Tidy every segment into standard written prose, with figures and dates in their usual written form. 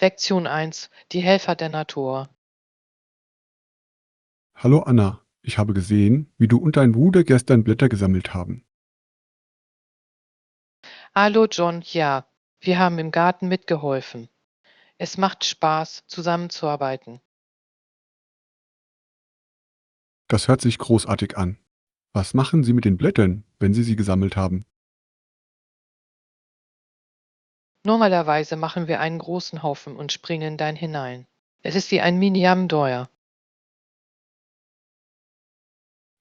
Lektion 1: Die Helfer der Natur. Hallo Anna, ich habe gesehen, wie du und dein Bruder gestern Blätter gesammelt haben. Hallo John, ja, wir haben im Garten mitgeholfen. Es macht Spaß, zusammenzuarbeiten. Das hört sich großartig an. Was machen Sie mit den Blättern, wenn Sie sie gesammelt haben? Normalerweise machen wir einen großen Haufen und springen dann hinein. Es ist wie ein Mini-Abenteuer.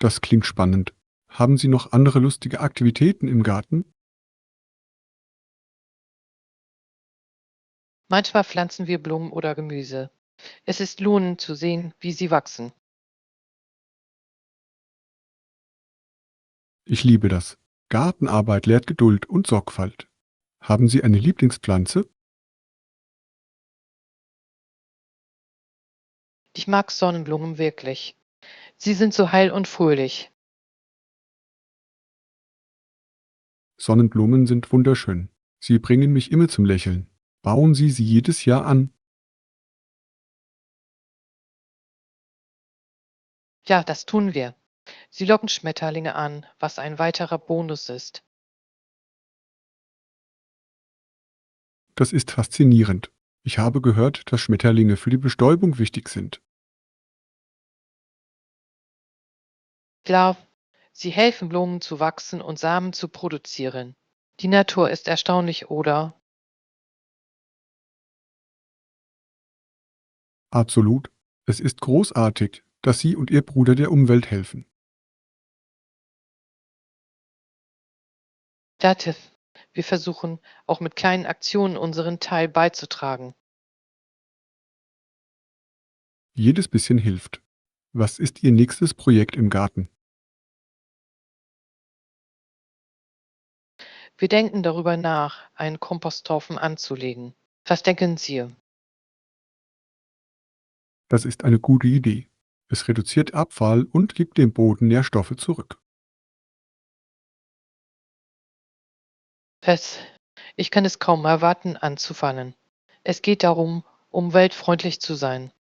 Das klingt spannend. Haben Sie noch andere lustige Aktivitäten im Garten? Manchmal pflanzen wir Blumen oder Gemüse. Es ist lohnend zu sehen, wie sie wachsen. Ich liebe das. Gartenarbeit lehrt Geduld und Sorgfalt. Haben Sie eine Lieblingspflanze? Ich mag Sonnenblumen wirklich. Sie sind so heil und fröhlich. Sonnenblumen sind wunderschön. Sie bringen mich immer zum Lächeln. Bauen Sie sie jedes Jahr an? Ja, das tun wir. Sie locken Schmetterlinge an, was ein weiterer Bonus ist. Das ist faszinierend. Ich habe gehört, dass Schmetterlinge für die Bestäubung wichtig sind. Klar, sie helfen Blumen zu wachsen und Samen zu produzieren. Die Natur ist erstaunlich, oder? Absolut. Es ist großartig, dass Sie und Ihr Bruder der Umwelt helfen. Dativ. Wir versuchen auch mit kleinen Aktionen unseren Teil beizutragen. Jedes bisschen hilft. Was ist Ihr nächstes Projekt im Garten? Wir denken darüber nach, einen Komposthaufen anzulegen. Was denken Sie? Das ist eine gute Idee. Es reduziert Abfall und gibt dem Boden Nährstoffe zurück. Fest. Ich kann es kaum erwarten, anzufangen. Es geht darum, umweltfreundlich zu sein.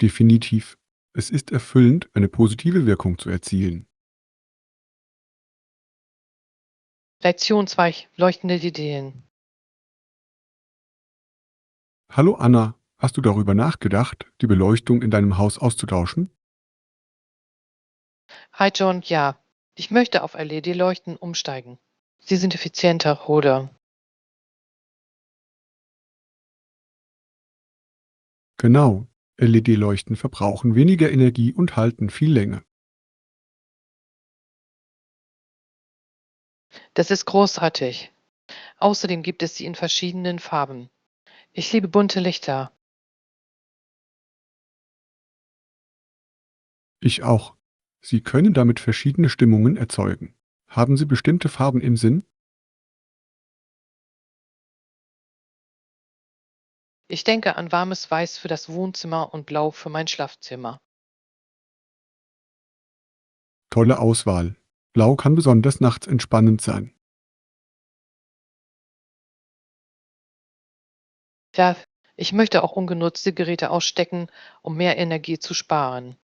Definitiv. Es ist erfüllend, eine positive Wirkung zu erzielen. Lektion 2: Leuchtende Ideen. Hallo Anna, hast du darüber nachgedacht, die Beleuchtung in deinem Haus auszutauschen? Hi John, ja. Ich möchte auf LED-Leuchten umsteigen. Sie sind effizienter, oder? Genau. LED-Leuchten verbrauchen weniger Energie und halten viel länger. Das ist großartig. Außerdem gibt es sie in verschiedenen Farben. Ich liebe bunte Lichter. Ich auch. Sie können damit verschiedene Stimmungen erzeugen. Haben Sie bestimmte Farben im Sinn? Ich denke an warmes Weiß für das Wohnzimmer und Blau für mein Schlafzimmer. Tolle Auswahl. Blau kann besonders nachts entspannend sein. Ja, ich möchte auch ungenutzte Geräte ausstecken, um mehr Energie zu sparen.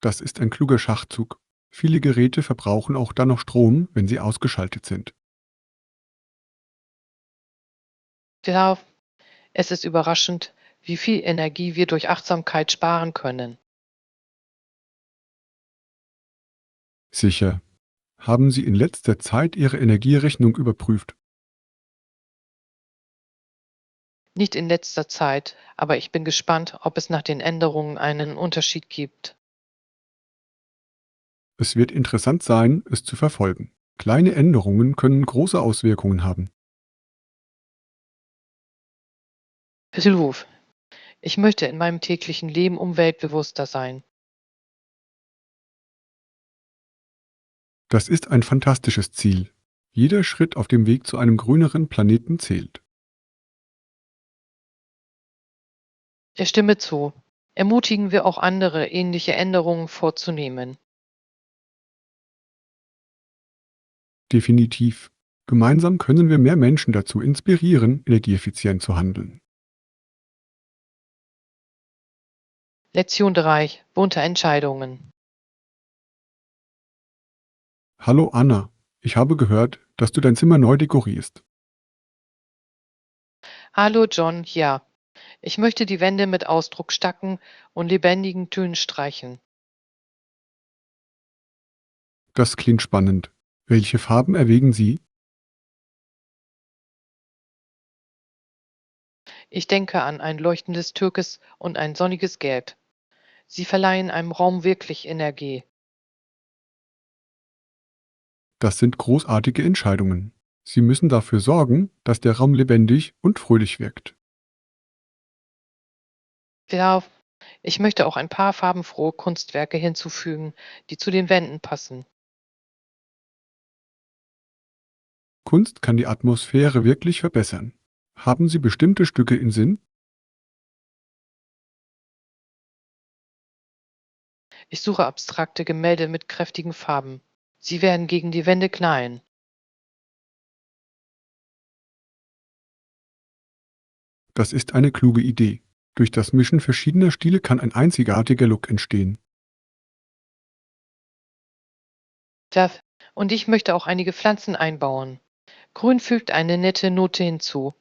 Das ist ein kluger Schachzug. Viele Geräte verbrauchen auch dann noch Strom, wenn sie ausgeschaltet sind. Ja, es ist überraschend, wie viel Energie wir durch Achtsamkeit sparen können. Sicher. Haben Sie in letzter Zeit Ihre Energierechnung überprüft? Nicht in letzter Zeit, aber ich bin gespannt, ob es nach den Änderungen einen Unterschied gibt. Es wird interessant sein, es zu verfolgen. Kleine Änderungen können große Auswirkungen haben. Hilf. Ich möchte in meinem täglichen Leben umweltbewusster sein. Das ist ein fantastisches Ziel. Jeder Schritt auf dem Weg zu einem grüneren Planeten zählt. Ich stimme zu. Ermutigen wir auch andere, ähnliche Änderungen vorzunehmen. Definitiv. Gemeinsam können wir mehr Menschen dazu inspirieren, energieeffizient zu handeln. Lektion 3: Bunte Entscheidungen. Hallo Anna, ich habe gehört, dass du dein Zimmer neu dekorierst. Hallo John, ja. Ich möchte die Wände mit Ausdruck stacken und lebendigen Tönen streichen. Das klingt spannend. Welche Farben erwägen Sie? Ich denke an ein leuchtendes Türkis und ein sonniges Gelb. Sie verleihen einem Raum wirklich Energie. Das sind großartige Entscheidungen. Sie müssen dafür sorgen, dass der Raum lebendig und fröhlich wirkt. Ja, ich möchte auch ein paar farbenfrohe Kunstwerke hinzufügen, die zu den Wänden passen. Kunst kann die Atmosphäre wirklich verbessern. Haben Sie bestimmte Stücke im Sinn? Ich suche abstrakte Gemälde mit kräftigen Farben. Sie werden gegen die Wände knallen. Das ist eine kluge Idee. Durch das Mischen verschiedener Stile kann ein einzigartiger Look entstehen. Ja, und ich möchte auch einige Pflanzen einbauen. Grün fügt eine nette Note hinzu.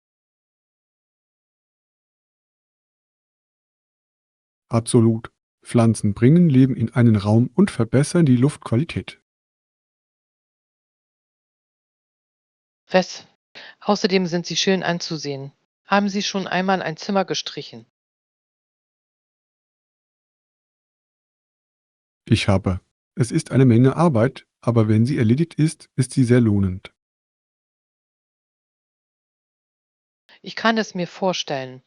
Absolut. Pflanzen bringen Leben in einen Raum und verbessern die Luftqualität. Wes? Außerdem sind sie schön anzusehen. Haben Sie schon einmal ein Zimmer gestrichen? Ich habe. Es ist eine Menge Arbeit, aber wenn sie erledigt ist, ist sie sehr lohnend. Ich kann es mir vorstellen.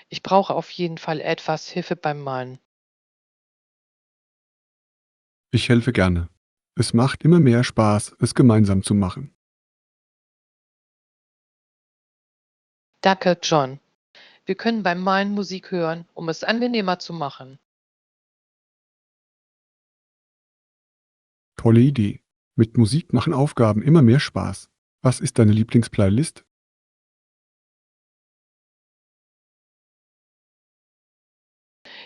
Ich brauche auf jeden Fall etwas Hilfe beim Malen. Ich helfe gerne. Es macht immer mehr Spaß, es gemeinsam zu machen. Danke, John. Wir können beim Malen Musik hören, um es angenehmer zu machen. Tolle Idee. Mit Musik machen Aufgaben immer mehr Spaß. Was ist deine Lieblingsplaylist?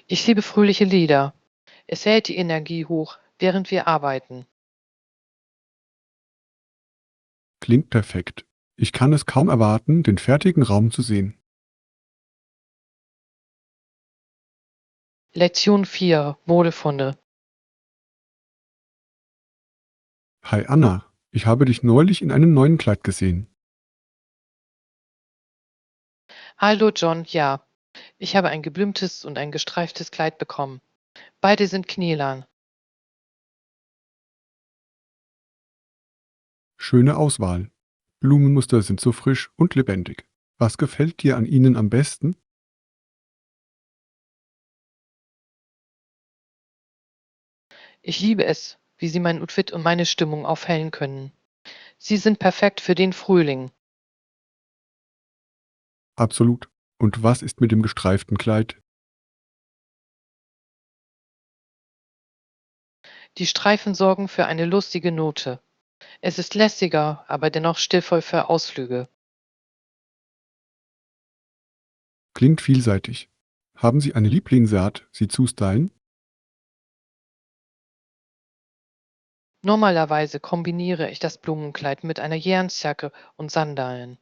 Ich liebe fröhliche Lieder. Es hält die Energie hoch, während wir arbeiten. Klingt perfekt. Ich kann es kaum erwarten, den fertigen Raum zu sehen. Lektion 4: Modefunde. Hi Anna, ich habe dich neulich in einem neuen Kleid gesehen. Hallo, John. Ja, ich habe ein geblümtes und ein gestreiftes Kleid bekommen. Beide sind knielang. Schöne Auswahl. Blumenmuster sind so frisch und lebendig. Was gefällt dir an ihnen am besten? Ich liebe es, wie sie mein Outfit und meine Stimmung aufhellen können. Sie sind perfekt für den Frühling. Absolut. Und was ist mit dem gestreiften Kleid? Die Streifen sorgen für eine lustige Note. Es ist lässiger, aber dennoch stilvoll für Ausflüge. Klingt vielseitig. Haben Sie eine Lieblingsart, sie zu stylen? Normalerweise kombiniere ich das Blumenkleid mit einer Jernsjacke und Sandalen.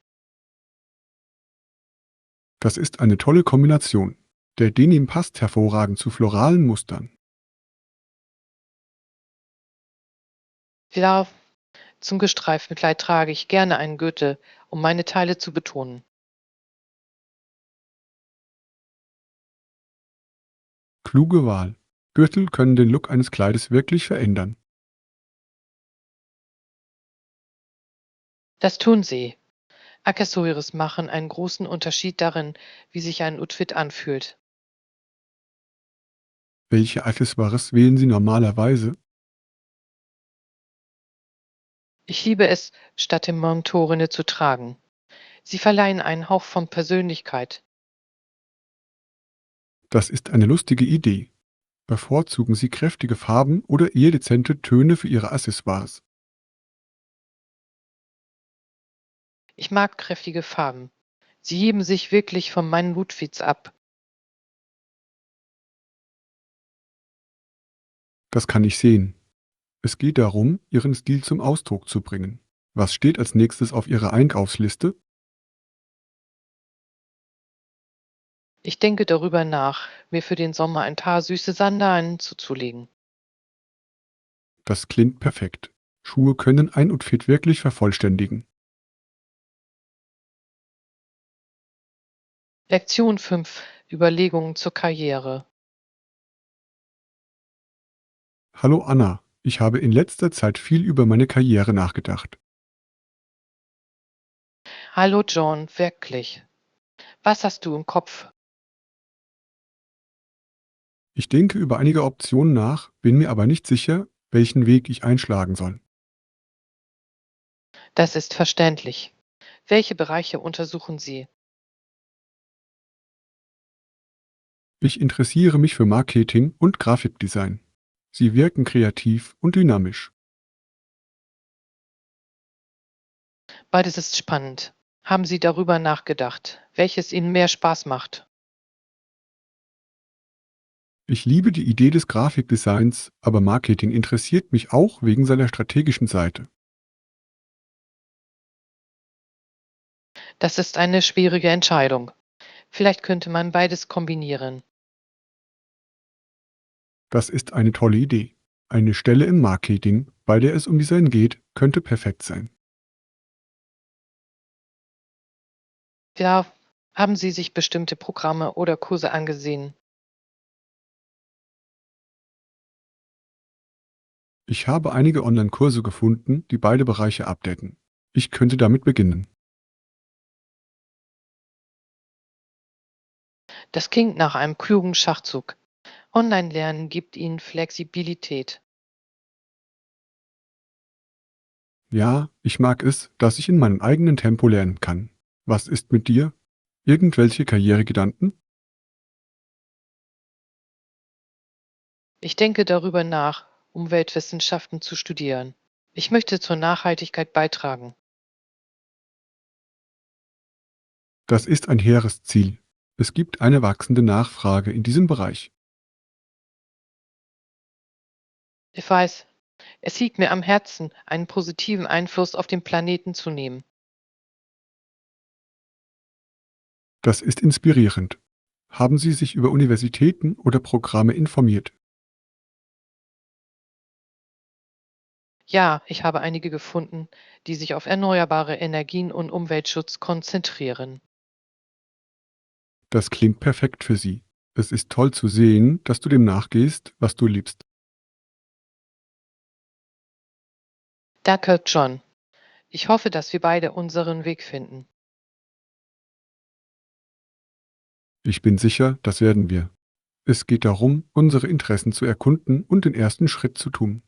Das ist eine tolle Kombination. Der Denim passt hervorragend zu floralen Mustern. Ja, zum gestreiften Kleid trage ich gerne einen Gürtel, um meine Teile zu betonen. Kluge Wahl. Gürtel können den Look eines Kleides wirklich verändern. Das tun sie. Accessoires machen einen großen Unterschied darin, wie sich ein Outfit anfühlt. Welche Accessoires wählen Sie normalerweise? Ich liebe es, statt dem Monturine zu tragen. Sie verleihen einen Hauch von Persönlichkeit. Das ist eine lustige Idee. Bevorzugen Sie kräftige Farben oder eher dezente Töne für Ihre Accessoires? Ich mag kräftige Farben. Sie heben sich wirklich von meinen Ludwigs ab. Das kann ich sehen. Es geht darum, Ihren Stil zum Ausdruck zu bringen. Was steht als nächstes auf Ihrer Einkaufsliste? Ich denke darüber nach, mir für den Sommer ein paar süße Sandalen zuzulegen. Das klingt perfekt. Schuhe können ein Outfit wirklich vervollständigen. Lektion 5: Überlegungen zur Karriere. Hallo Anna, ich habe in letzter Zeit viel über meine Karriere nachgedacht. Hallo John, wirklich. Was hast du im Kopf? Ich denke über einige Optionen nach, bin mir aber nicht sicher, welchen Weg ich einschlagen soll. Das ist verständlich. Welche Bereiche untersuchen Sie? Ich interessiere mich für Marketing und Grafikdesign. Sie wirken kreativ und dynamisch. Beides ist spannend. Haben Sie darüber nachgedacht, welches Ihnen mehr Spaß macht? Ich liebe die Idee des Grafikdesigns, aber Marketing interessiert mich auch wegen seiner strategischen Seite. Das ist eine schwierige Entscheidung. Vielleicht könnte man beides kombinieren. Das ist eine tolle Idee. Eine Stelle im Marketing, bei der es um Design geht, könnte perfekt sein. Ja, haben Sie sich bestimmte Programme oder Kurse angesehen? Ich habe einige Online-Kurse gefunden, die beide Bereiche abdecken. Ich könnte damit beginnen. Das klingt nach einem klugen Schachzug. Online-Lernen gibt Ihnen Flexibilität. Ja, ich mag es, dass ich in meinem eigenen Tempo lernen kann. Was ist mit dir? Irgendwelche Karrieregedanken? Ich denke darüber nach, Umweltwissenschaften zu studieren. Ich möchte zur Nachhaltigkeit beitragen. Das ist ein hehres Ziel. Es gibt eine wachsende Nachfrage in diesem Bereich. Ich weiß, es liegt mir am Herzen, einen positiven Einfluss auf den Planeten zu nehmen. Das ist inspirierend. Haben Sie sich über Universitäten oder Programme informiert? Ja, ich habe einige gefunden, die sich auf erneuerbare Energien und Umweltschutz konzentrieren. Das klingt perfekt für Sie. Es ist toll zu sehen, dass du dem nachgehst, was du liebst. Danke, John. Ich hoffe, dass wir beide unseren Weg finden. Ich bin sicher, das werden wir. Es geht darum, unsere Interessen zu erkunden und den ersten Schritt zu tun.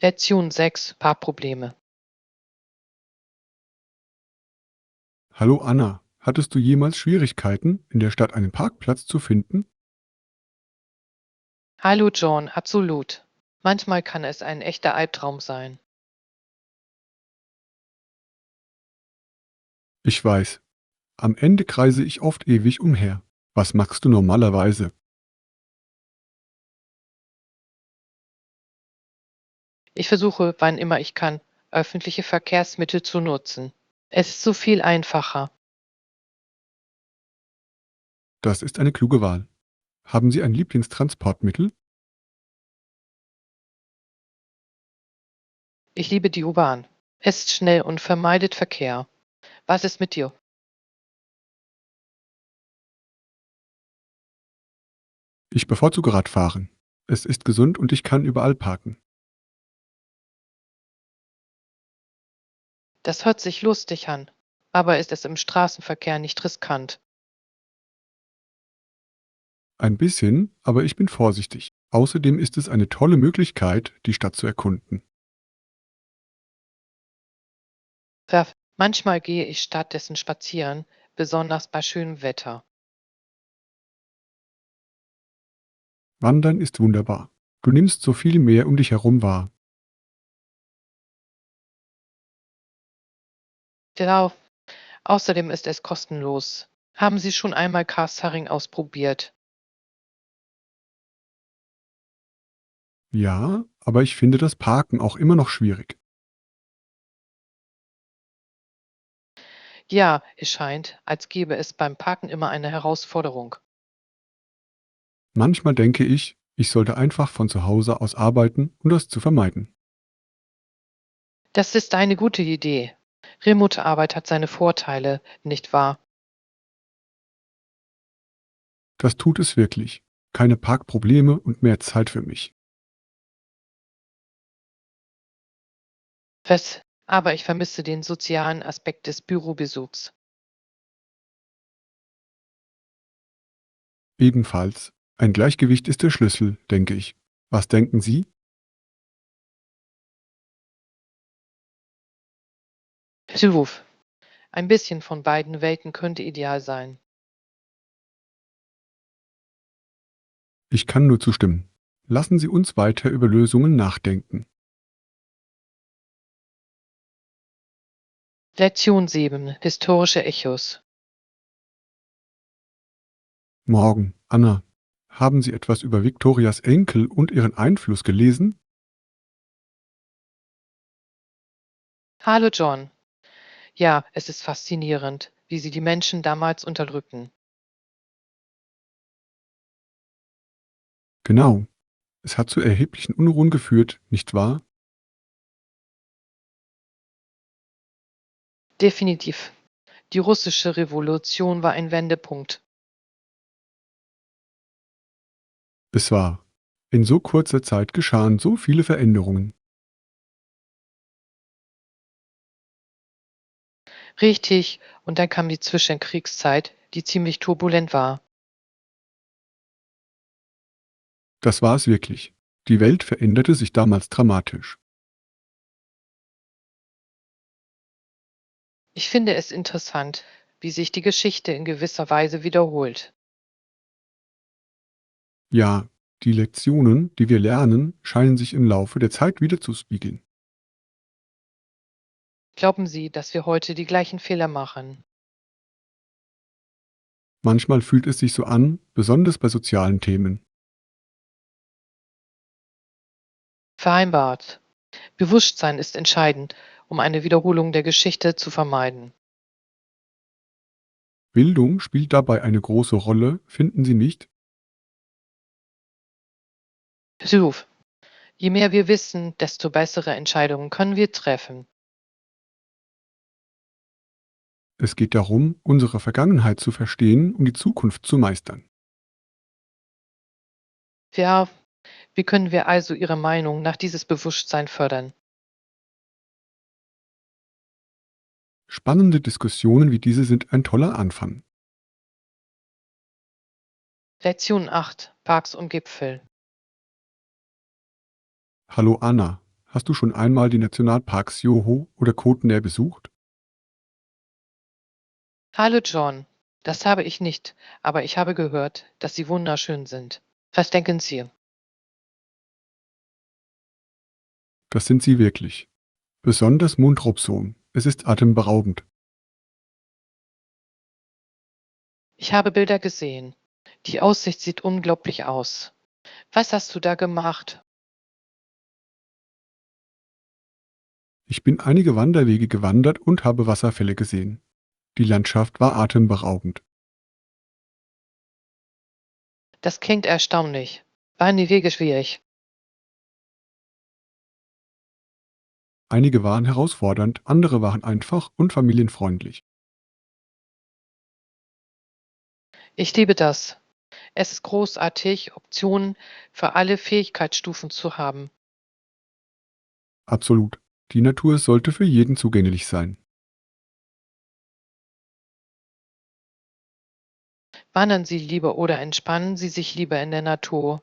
Lektion 6: Paarprobleme. Hallo Anna, hattest du jemals Schwierigkeiten, in der Stadt einen Parkplatz zu finden? Hallo, John, absolut. Manchmal kann es ein echter Albtraum sein. Ich weiß. Am Ende kreise ich oft ewig umher. Was machst du normalerweise? Ich versuche, wann immer ich kann, öffentliche Verkehrsmittel zu nutzen. Es ist so viel einfacher. Das ist eine kluge Wahl. Haben Sie ein Lieblingstransportmittel? Ich liebe die U-Bahn. Es ist schnell und vermeidet Verkehr. Was ist mit dir? Ich bevorzuge Radfahren. Es ist gesund und ich kann überall parken. Das hört sich lustig an. Aber ist es im Straßenverkehr nicht riskant? Ein bisschen, aber ich bin vorsichtig. Außerdem ist es eine tolle Möglichkeit, die Stadt zu erkunden. Manchmal gehe ich stattdessen spazieren, besonders bei schönem Wetter. Wandern ist wunderbar. Du nimmst so viel mehr um dich herum wahr. Genau. Außerdem ist es kostenlos. Haben Sie schon einmal Carsharing ausprobiert? Ja, aber ich finde das Parken auch immer noch schwierig. Ja, es scheint, als gäbe es beim Parken immer eine Herausforderung. Manchmal denke ich sollte einfach von zu Hause aus arbeiten, um das zu vermeiden. Das ist eine gute Idee. Remote-Arbeit hat seine Vorteile, nicht wahr? Das tut es wirklich. Keine Parkprobleme und mehr Zeit für mich. Aber ich vermisse den sozialen Aspekt des Bürobesuchs. Ebenfalls. Ein Gleichgewicht ist der Schlüssel, denke ich. Was denken Sie? Ruf. Ein bisschen von beiden Welten könnte ideal sein. Ich kann nur zustimmen. Lassen Sie uns weiter über Lösungen nachdenken. Lektion 7. Historische Echos. Morgen, Anna. Haben Sie etwas über Viktorias Enkel und ihren Einfluss gelesen? Hallo John. Ja, es ist faszinierend, wie sie die Menschen damals unterdrückten. Genau. Es hat zu erheblichen Unruhen geführt, nicht wahr? Definitiv. Die russische Revolution war ein Wendepunkt. Es war. In so kurzer Zeit geschahen so viele Veränderungen. Richtig, und dann kam die Zwischenkriegszeit, die ziemlich turbulent war. Das war es wirklich. Die Welt veränderte sich damals dramatisch. Ich finde es interessant, wie sich die Geschichte in gewisser Weise wiederholt. Ja, die Lektionen, die wir lernen, scheinen sich im Laufe der Zeit wiederzuspiegeln. Glauben Sie, dass wir heute die gleichen Fehler machen? Manchmal fühlt es sich so an, besonders bei sozialen Themen. Vereinbart. Bewusstsein ist entscheidend, um eine Wiederholung der Geschichte zu vermeiden. Bildung spielt dabei eine große Rolle, finden Sie nicht? Ruf. Je mehr wir wissen, desto bessere Entscheidungen können wir treffen. Es geht darum, unsere Vergangenheit zu verstehen und die Zukunft zu meistern. Ja, wie können wir also Ihrer Meinung nach dieses Bewusstsein fördern? Spannende Diskussionen wie diese sind ein toller Anfang. Lektion 8. Parks und Gipfel. Hallo Anna, hast du schon einmal die Nationalparks Yoho oder Kotner besucht? Hallo John. Das habe ich nicht, aber ich habe gehört, dass sie wunderschön sind. Was denken Sie? Das sind sie wirklich. Besonders Muntrupsohm. Es ist atemberaubend. Ich habe Bilder gesehen. Die Aussicht sieht unglaublich aus. Was hast du da gemacht? Ich bin einige Wanderwege gewandert und habe Wasserfälle gesehen. Die Landschaft war atemberaubend. Das klingt erstaunlich. Waren die Wege schwierig? Einige waren herausfordernd, andere waren einfach und familienfreundlich. Ich liebe das. Es ist großartig, Optionen für alle Fähigkeitsstufen zu haben. Absolut. Die Natur sollte für jeden zugänglich sein. Wandern Sie lieber oder entspannen Sie sich lieber in der Natur?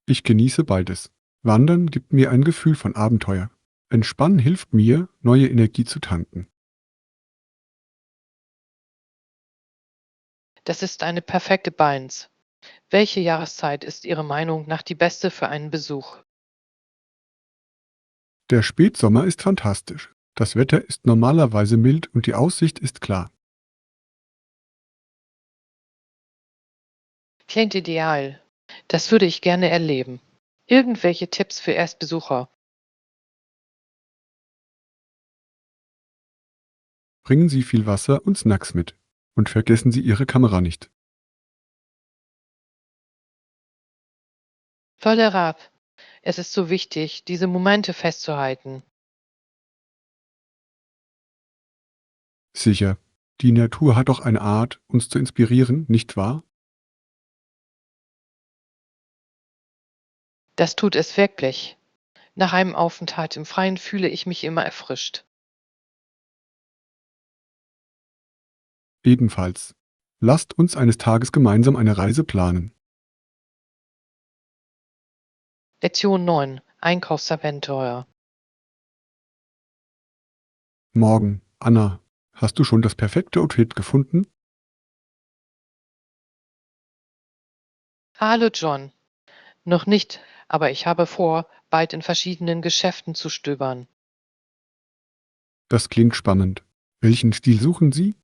Ich genieße beides. Wandern gibt mir ein Gefühl von Abenteuer. Entspannen hilft mir, neue Energie zu tanken. Das ist eine perfekte Balance. Welche Jahreszeit ist Ihrer Meinung nach die beste für einen Besuch? Der Spätsommer ist fantastisch. Das Wetter ist normalerweise mild und die Aussicht ist klar. Klingt ideal. Das würde ich gerne erleben. Irgendwelche Tipps für Erstbesucher? Bringen Sie viel Wasser und Snacks mit. Und vergessen Sie Ihre Kamera nicht. Voller Rat. Es ist so wichtig, diese Momente festzuhalten. Sicher. Die Natur hat doch eine Art, uns zu inspirieren, nicht wahr? Das tut es wirklich. Nach einem Aufenthalt im Freien fühle ich mich immer erfrischt. Ebenfalls. Lasst uns eines Tages gemeinsam eine Reise planen. Lektion 9. Einkaufsabenteuer. Morgen. Anna, hast du schon das perfekte Outfit gefunden? Hallo John. Noch nicht, aber ich habe vor, bald in verschiedenen Geschäften zu stöbern. Das klingt spannend. Welchen Stil suchen Sie?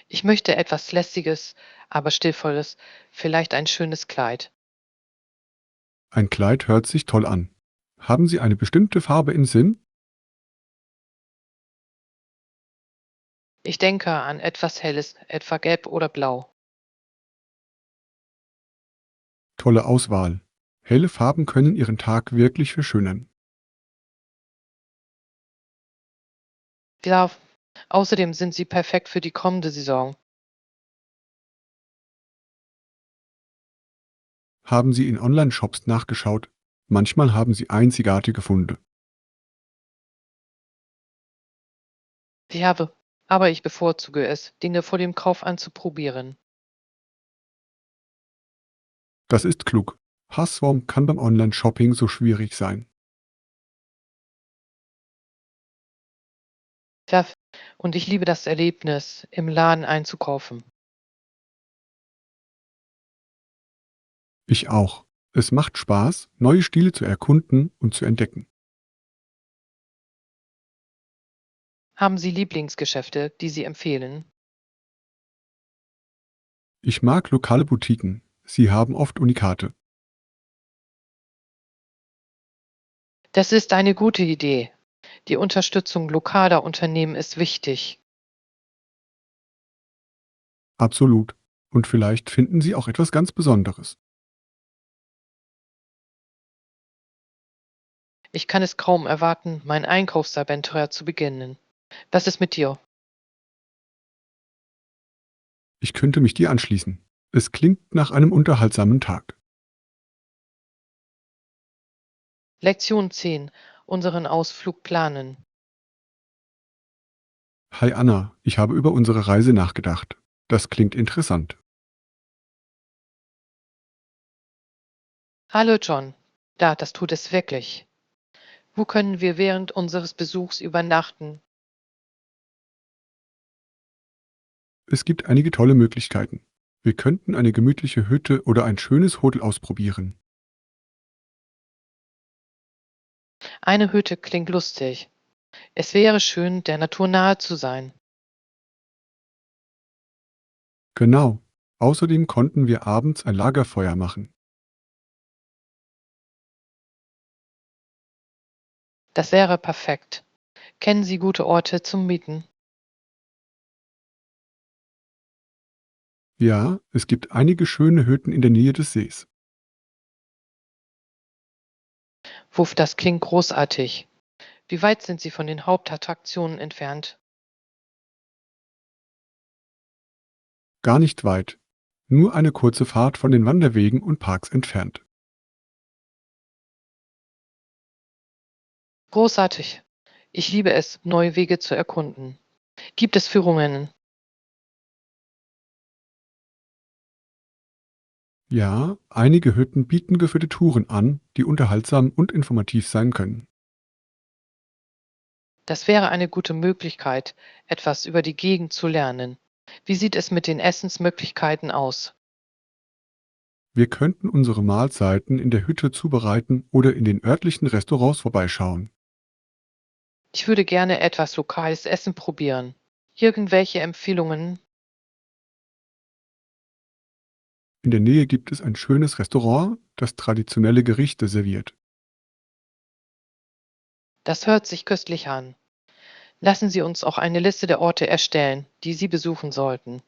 Ich möchte etwas Lässiges, aber Stilvolles, vielleicht ein schönes Kleid. Ein Kleid hört sich toll an. Haben Sie eine bestimmte Farbe im Sinn? Ich denke an etwas Helles, etwa Gelb oder Blau. Tolle Auswahl. Helle Farben können Ihren Tag wirklich verschönern. Klar, außerdem sind sie perfekt für die kommende Saison. Haben Sie in Online-Shops nachgeschaut? Manchmal haben Sie einzigartige Funde. Ich habe, aber ich bevorzuge es, Dinge vor dem Kauf anzuprobieren. Das ist klug. Passform kann beim Online-Shopping so schwierig sein. Klar, und ich liebe das Erlebnis, im Laden einzukaufen. Ich auch. Es macht Spaß, neue Stile zu erkunden und zu entdecken. Haben Sie Lieblingsgeschäfte, die Sie empfehlen? Ich mag lokale Boutiquen. Sie haben oft Unikate. Das ist eine gute Idee. Die Unterstützung lokaler Unternehmen ist wichtig. Absolut. Und vielleicht finden Sie auch etwas ganz Besonderes. Ich kann es kaum erwarten, mein Einkaufsabenteuer zu beginnen. Was ist mit dir? Ich könnte mich dir anschließen. Es klingt nach einem unterhaltsamen Tag. Lektion 10. Unseren Ausflug planen. Hi Anna, ich habe über unsere Reise nachgedacht. Das klingt interessant. Hallo John. Da, das tut es wirklich. Wo können wir während unseres Besuchs übernachten? Es gibt einige tolle Möglichkeiten. Wir könnten eine gemütliche Hütte oder ein schönes Hotel ausprobieren. Eine Hütte klingt lustig. Es wäre schön, der Natur nahe zu sein. Genau. Außerdem konnten wir abends ein Lagerfeuer machen. Das wäre perfekt. Kennen Sie gute Orte zum Mieten? Ja, es gibt einige schöne Hütten in der Nähe des Sees. Wuff, das klingt großartig. Wie weit sind Sie von den Hauptattraktionen entfernt? Gar nicht weit. Nur eine kurze Fahrt von den Wanderwegen und Parks entfernt. Großartig. Ich liebe es, neue Wege zu erkunden. Gibt es Führungen? Ja, einige Hütten bieten geführte Touren an, die unterhaltsam und informativ sein können. Das wäre eine gute Möglichkeit, etwas über die Gegend zu lernen. Wie sieht es mit den Essensmöglichkeiten aus? Wir könnten unsere Mahlzeiten in der Hütte zubereiten oder in den örtlichen Restaurants vorbeischauen. Ich würde gerne etwas lokales Essen probieren. Irgendwelche Empfehlungen? In der Nähe gibt es ein schönes Restaurant, das traditionelle Gerichte serviert. Das hört sich köstlich an. Lassen Sie uns auch eine Liste der Orte erstellen, die Sie besuchen sollten.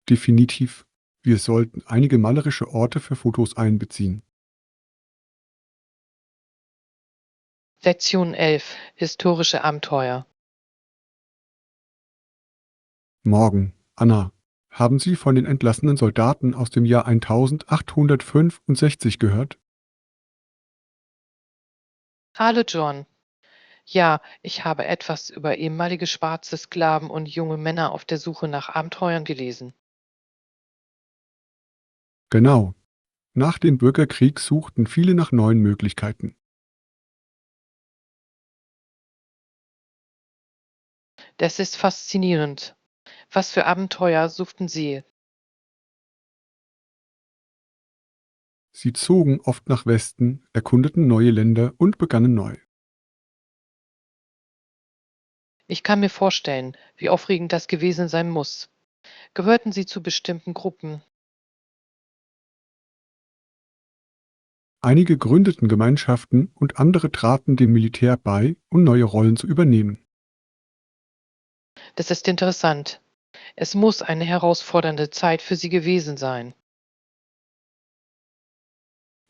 Definitiv. Wir sollten einige malerische Orte für Fotos einbeziehen. Sektion 11: Historische Abenteuer. Morgen. Anna, haben Sie von den entlassenen Soldaten aus dem Jahr 1865 gehört? Hallo John. Ja, ich habe etwas über ehemalige schwarze Sklaven und junge Männer auf der Suche nach Abenteuern gelesen. Genau. Nach dem Bürgerkrieg suchten viele nach neuen Möglichkeiten. Das ist faszinierend. Was für Abenteuer suchten Sie? Sie zogen oft nach Westen, erkundeten neue Länder und begannen neu. Ich kann mir vorstellen, wie aufregend das gewesen sein muss. Gehörten Sie zu bestimmten Gruppen? Einige gründeten Gemeinschaften und andere traten dem Militär bei, um neue Rollen zu übernehmen. Das ist interessant. Es muss eine herausfordernde Zeit für Sie gewesen sein.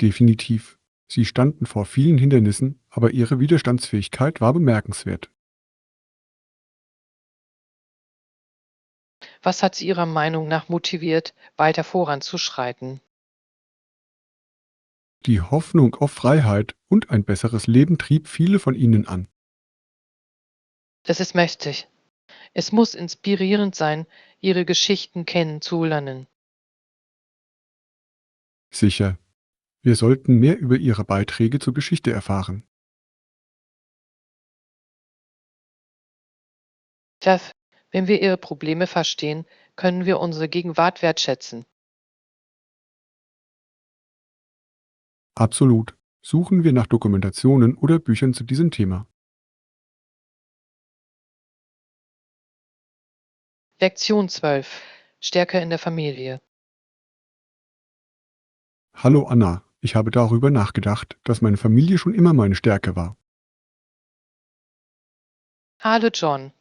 Definitiv. Sie standen vor vielen Hindernissen, aber ihre Widerstandsfähigkeit war bemerkenswert. Was hat Sie Ihrer Meinung nach motiviert, weiter voranzuschreiten? Die Hoffnung auf Freiheit und ein besseres Leben trieb viele von ihnen an. Das ist mächtig. Es muss inspirierend sein, Ihre Geschichten kennenzulernen. Sicher, wir sollten mehr über ihre Beiträge zur Geschichte erfahren. Jeff, wenn wir Ihre Probleme verstehen, können wir unsere Gegenwart wertschätzen. Absolut. Suchen wir nach Dokumentationen oder Büchern zu diesem Thema. Lektion 12: Stärke in der Familie. Hallo Anna, ich habe darüber nachgedacht, dass meine Familie schon immer meine Stärke war. Hallo John,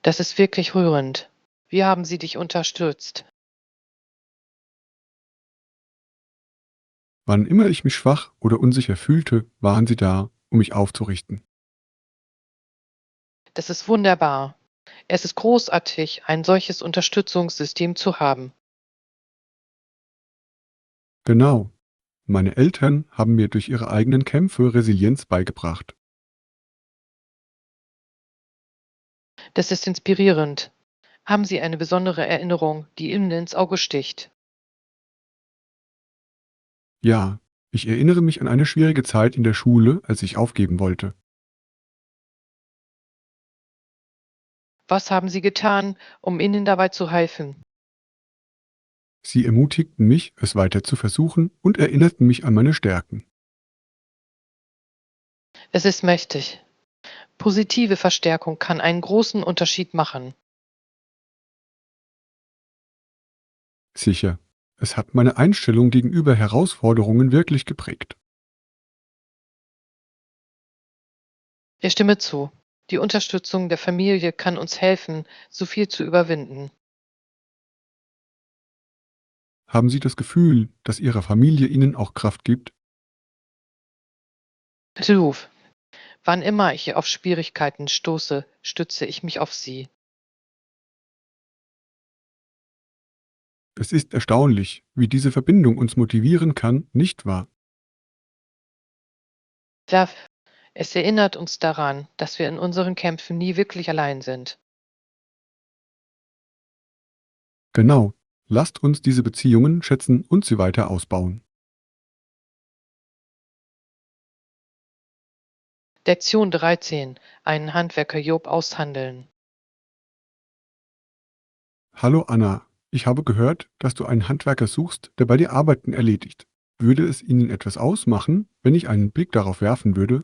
das ist wirklich rührend. Wie haben sie dich unterstützt? Wann immer ich mich schwach oder unsicher fühlte, waren sie da, um mich aufzurichten. Das ist wunderbar. Es ist großartig, ein solches Unterstützungssystem zu haben. Genau. Meine Eltern haben mir durch ihre eigenen Kämpfe Resilienz beigebracht. Das ist inspirierend. Haben Sie eine besondere Erinnerung, die Ihnen ins Auge sticht? Ja, ich erinnere mich an eine schwierige Zeit in der Schule, als ich aufgeben wollte. Was haben Sie getan, um ihnen dabei zu helfen? Sie ermutigten mich, es weiter zu versuchen und erinnerten mich an meine Stärken. Es ist mächtig. Positive Verstärkung kann einen großen Unterschied machen. Sicher, es hat meine Einstellung gegenüber Herausforderungen wirklich geprägt. Ich stimme zu. Die Unterstützung der Familie kann uns helfen, so viel zu überwinden. Haben Sie das Gefühl, dass Ihre Familie Ihnen auch Kraft gibt? Ruf. Wann immer ich auf Schwierigkeiten stoße, stütze ich mich auf sie. Es ist erstaunlich, wie diese Verbindung uns motivieren kann, nicht wahr? Darf Es erinnert uns daran, dass wir in unseren Kämpfen nie wirklich allein sind. Genau. Lasst uns diese Beziehungen schätzen und sie weiter ausbauen. Lektion 13: Einen Handwerker Job aushandeln. Hallo Anna, Ich habe gehört, dass du einen Handwerker suchst, der bei dir Arbeiten erledigt. Würde es Ihnen etwas ausmachen, wenn ich einen Blick darauf werfen würde?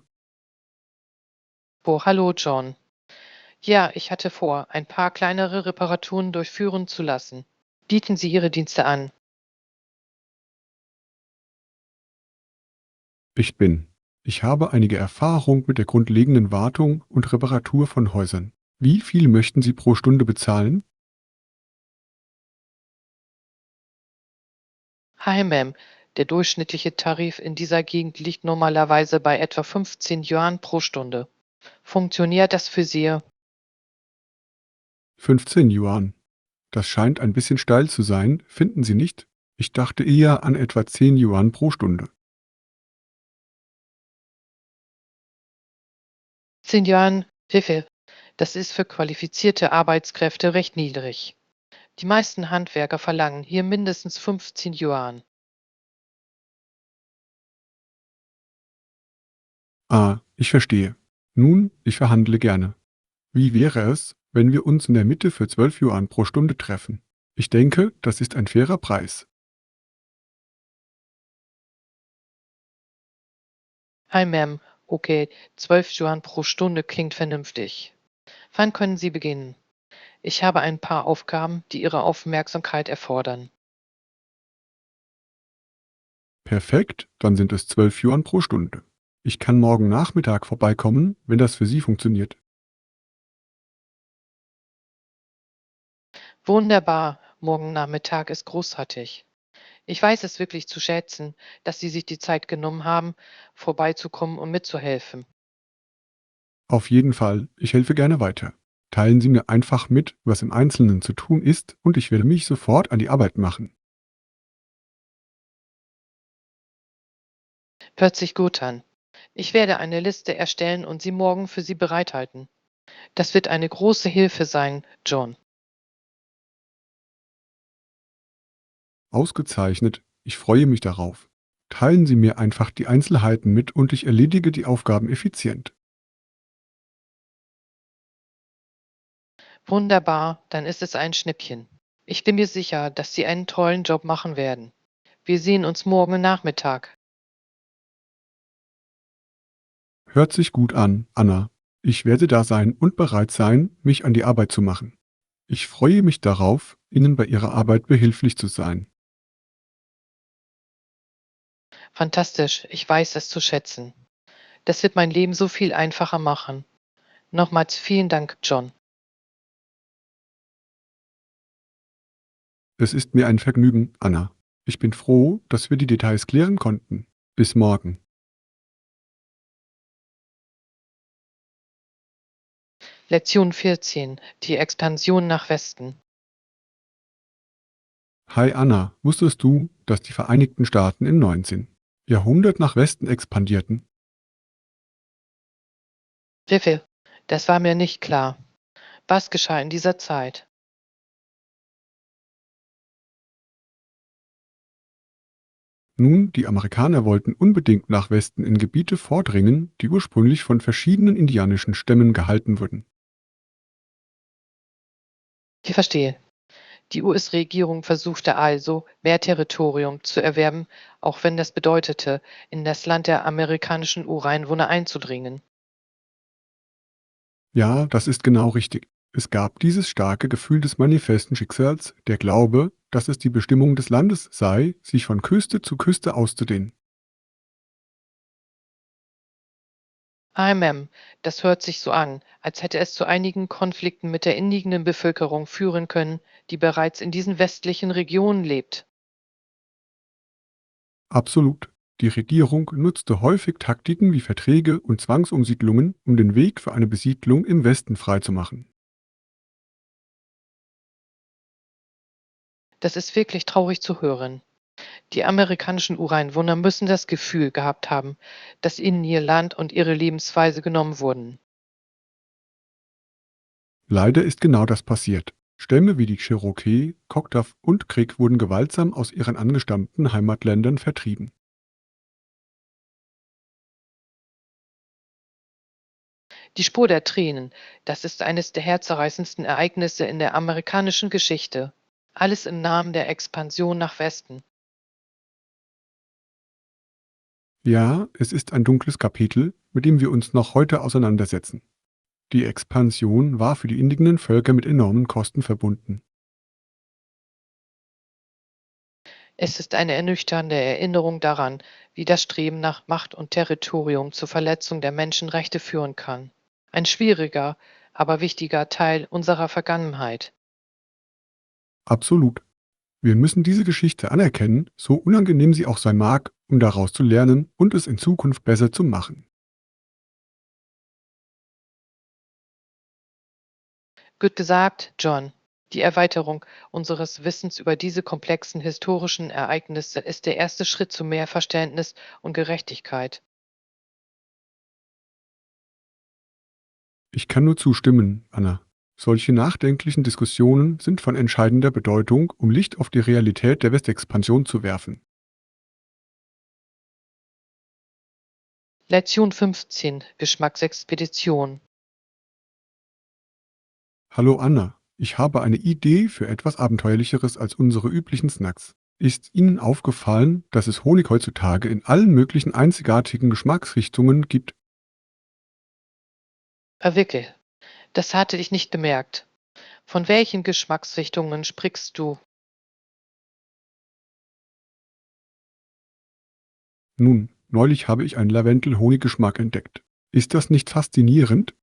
Oh, hallo John. Ja, ich hatte vor, ein paar kleinere Reparaturen durchführen zu lassen. Bieten Sie Ihre Dienste an. Ich bin. Ich habe einige Erfahrung mit der grundlegenden Wartung und Reparatur von Häusern. Wie viel möchten Sie pro Stunde bezahlen? Hi, Ma'am. Der durchschnittliche Tarif in dieser Gegend liegt normalerweise bei etwa 15 Yuan pro Stunde. Funktioniert das für Sie? 15 Yuan. Das scheint ein bisschen steil zu sein, finden Sie nicht? Ich dachte eher an etwa 10 Yuan pro Stunde. 10 Yuan, wie viel? Das ist für qualifizierte Arbeitskräfte recht niedrig. Die meisten Handwerker verlangen hier mindestens 15 Yuan. Ah, ich verstehe. Nun, ich verhandle gerne. Wie wäre es, wenn wir uns in der Mitte für 12 Yuan pro Stunde treffen? Ich denke, das ist ein fairer Preis. Hi, Ma'am. Okay, 12 Yuan pro Stunde klingt vernünftig. Wann können Sie beginnen? Ich habe ein paar Aufgaben, die Ihre Aufmerksamkeit erfordern. Perfekt, dann sind es 12 Yuan pro Stunde. Ich kann morgen Nachmittag vorbeikommen, wenn das für Sie funktioniert. Wunderbar, morgen Nachmittag ist großartig. Ich weiß es wirklich zu schätzen, dass Sie sich die Zeit genommen haben, vorbeizukommen und mitzuhelfen. Auf jeden Fall, ich helfe gerne weiter. Teilen Sie mir einfach mit, was im Einzelnen zu tun ist, und ich werde mich sofort an die Arbeit machen. Hört sich gut an. Ich werde eine Liste erstellen und sie morgen für Sie bereithalten. Das wird eine große Hilfe sein, John. Ausgezeichnet, ich freue mich darauf. Teilen Sie mir einfach die Einzelheiten mit und ich erledige die Aufgaben effizient. Wunderbar, dann ist es ein Schnippchen. Ich bin mir sicher, dass Sie einen tollen Job machen werden. Wir sehen uns morgen Nachmittag. Hört sich gut an, Anna. Ich werde da sein und bereit sein, mich an die Arbeit zu machen. Ich freue mich darauf, Ihnen bei Ihrer Arbeit behilflich zu sein. Fantastisch, ich weiß es zu schätzen. Das wird mein Leben so viel einfacher machen. Nochmals vielen Dank, John. Es ist mir ein Vergnügen, Anna. Ich bin froh, dass wir die Details klären konnten. Bis morgen. Lektion 14. Die Expansion nach Westen. Hi Anna, wusstest du, dass die Vereinigten Staaten im 19. Jahrhundert nach Westen expandierten? Wie Das war mir nicht klar. Was geschah in dieser Zeit? Nun, die Amerikaner wollten unbedingt nach Westen in Gebiete vordringen, die ursprünglich von verschiedenen indianischen Stämmen gehalten wurden. Ich verstehe. Die US-Regierung versuchte also, mehr Territorium zu erwerben, auch wenn das bedeutete, in das Land der amerikanischen Ureinwohner einzudringen. Ja, das ist genau richtig. Es gab dieses starke Gefühl des manifesten Schicksals, der Glaube, dass es die Bestimmung des Landes sei, sich von Küste zu Küste auszudehnen. AMM, das hört sich so an, als hätte es zu einigen Konflikten mit der indigenen Bevölkerung führen können, die bereits in diesen westlichen Regionen lebt. Absolut. Die Regierung nutzte häufig Taktiken wie Verträge und Zwangsumsiedlungen, um den Weg für eine Besiedlung im Westen freizumachen. Das ist wirklich traurig zu hören. Die amerikanischen Ureinwohner müssen das Gefühl gehabt haben, dass ihnen ihr Land und ihre Lebensweise genommen wurden. Leider ist genau das passiert. Stämme wie die Cherokee, Choctaw und Creek wurden gewaltsam aus ihren angestammten Heimatländern vertrieben. Die Spur der Tränen, das ist eines der herzzerreißendsten Ereignisse in der amerikanischen Geschichte. Alles im Namen der Expansion nach Westen. Ja, es ist ein dunkles Kapitel, mit dem wir uns noch heute auseinandersetzen. Die Expansion war für die indigenen Völker mit enormen Kosten verbunden. Es ist eine ernüchternde Erinnerung daran, wie das Streben nach Macht und Territorium zur Verletzung der Menschenrechte führen kann. Ein schwieriger, aber wichtiger Teil unserer Vergangenheit. Absolut. Wir müssen diese Geschichte anerkennen, so unangenehm sie auch sein mag, um daraus zu lernen und es in Zukunft besser zu machen. Gut gesagt, John. Die Erweiterung unseres Wissens über diese komplexen historischen Ereignisse ist der erste Schritt zu mehr Verständnis und Gerechtigkeit. Ich kann nur zustimmen, Anna. Solche nachdenklichen Diskussionen sind von entscheidender Bedeutung, um Licht auf die Realität der Westexpansion zu werfen. Lektion 15. Geschmacksexpedition. Hallo Anna, ich habe eine Idee für etwas Abenteuerlicheres als unsere üblichen Snacks. Ist Ihnen aufgefallen, dass es Honig heutzutage in allen möglichen einzigartigen Geschmacksrichtungen gibt? Verwickel. Das hatte ich nicht bemerkt. Von welchen Geschmacksrichtungen sprichst du? Nun, neulich habe ich einen Lavendel-Honiggeschmack entdeckt. Ist das nicht faszinierend?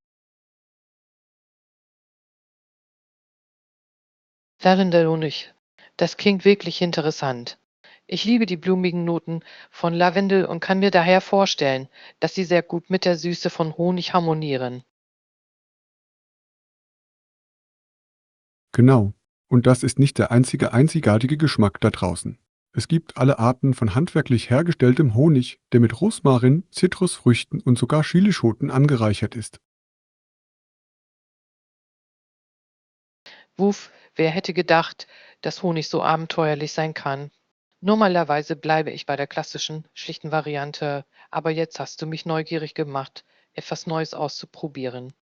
Lavendel-Honig. Das klingt wirklich interessant. Ich liebe die blumigen Noten von Lavendel und kann mir daher vorstellen, dass sie sehr gut mit der Süße von Honig harmonieren. Genau. Und das ist nicht der einzige einzigartige Geschmack da draußen. Es gibt alle Arten von handwerklich hergestelltem Honig, der mit Rosmarin, Zitrusfrüchten und sogar Chilischoten angereichert ist. Wuf, wer hätte gedacht, dass Honig so abenteuerlich sein kann? Normalerweise bleibe ich bei der klassischen, schlichten Variante, aber jetzt hast du mich neugierig gemacht, etwas Neues auszuprobieren.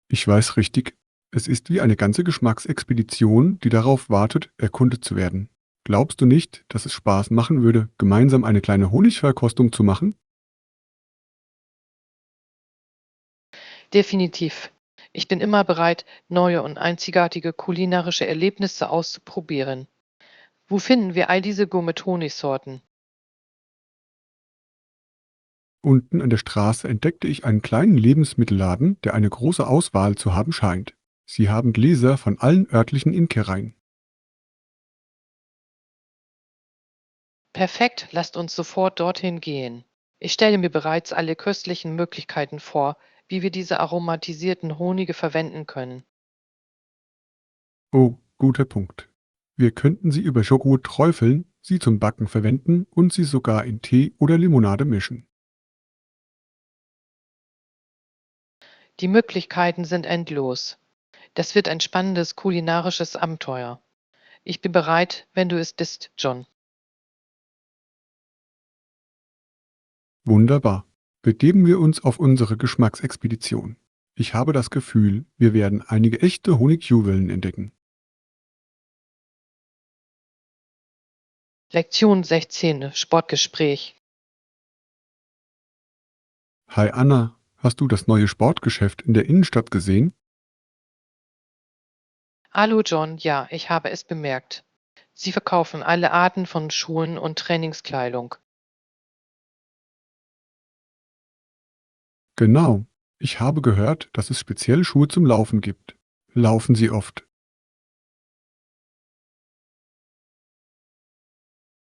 Ich weiß richtig, es ist wie eine ganze Geschmacksexpedition, die darauf wartet, erkundet zu werden. Glaubst du nicht, dass es Spaß machen würde, gemeinsam eine kleine Honigverkostung zu machen? Definitiv. Ich bin immer bereit, neue und einzigartige kulinarische Erlebnisse auszuprobieren. Wo finden wir all diese Gourmet-Honigsorten? Unten an der Straße entdeckte ich einen kleinen Lebensmittelladen, der eine große Auswahl zu haben scheint. Sie haben Gläser von allen örtlichen Imkereien. Perfekt, lasst uns sofort dorthin gehen. Ich stelle mir bereits alle köstlichen Möglichkeiten vor, wie wir diese aromatisierten Honige verwenden können. Oh, guter Punkt. Wir könnten sie über Joghurt träufeln, sie zum Backen verwenden und sie sogar in Tee oder Limonade mischen. Die Möglichkeiten sind endlos. Das wird ein spannendes kulinarisches Abenteuer. Ich bin bereit, wenn du es bist, John. Wunderbar. Begeben wir uns auf unsere Geschmacksexpedition. Ich habe das Gefühl, wir werden einige echte Honigjuwelen entdecken. Lektion 16. Sportgespräch. Hi Anna, hast du das neue Sportgeschäft in der Innenstadt gesehen? Hallo John, ja, ich habe es bemerkt. Sie verkaufen alle Arten von Schuhen und Trainingskleidung. Genau. Ich habe gehört, dass es spezielle Schuhe zum Laufen gibt. Laufen Sie oft?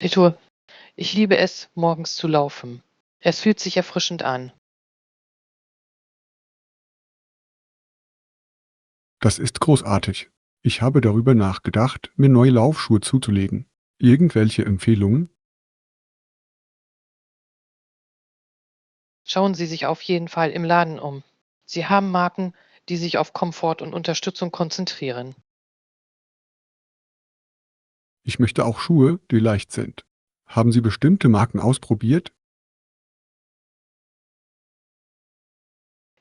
Retour. Ich liebe es, morgens zu laufen. Es fühlt sich erfrischend an. Das ist großartig. Ich habe darüber nachgedacht, mir neue Laufschuhe zuzulegen. Irgendwelche Empfehlungen? Schauen Sie sich auf jeden Fall im Laden um. Sie haben Marken, die sich auf Komfort und Unterstützung konzentrieren. Ich möchte auch Schuhe, die leicht sind. Haben Sie bestimmte Marken ausprobiert?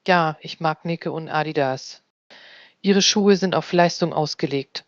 Ja, ich mag Nike und Adidas. Ihre Schuhe sind auf Leistung ausgelegt.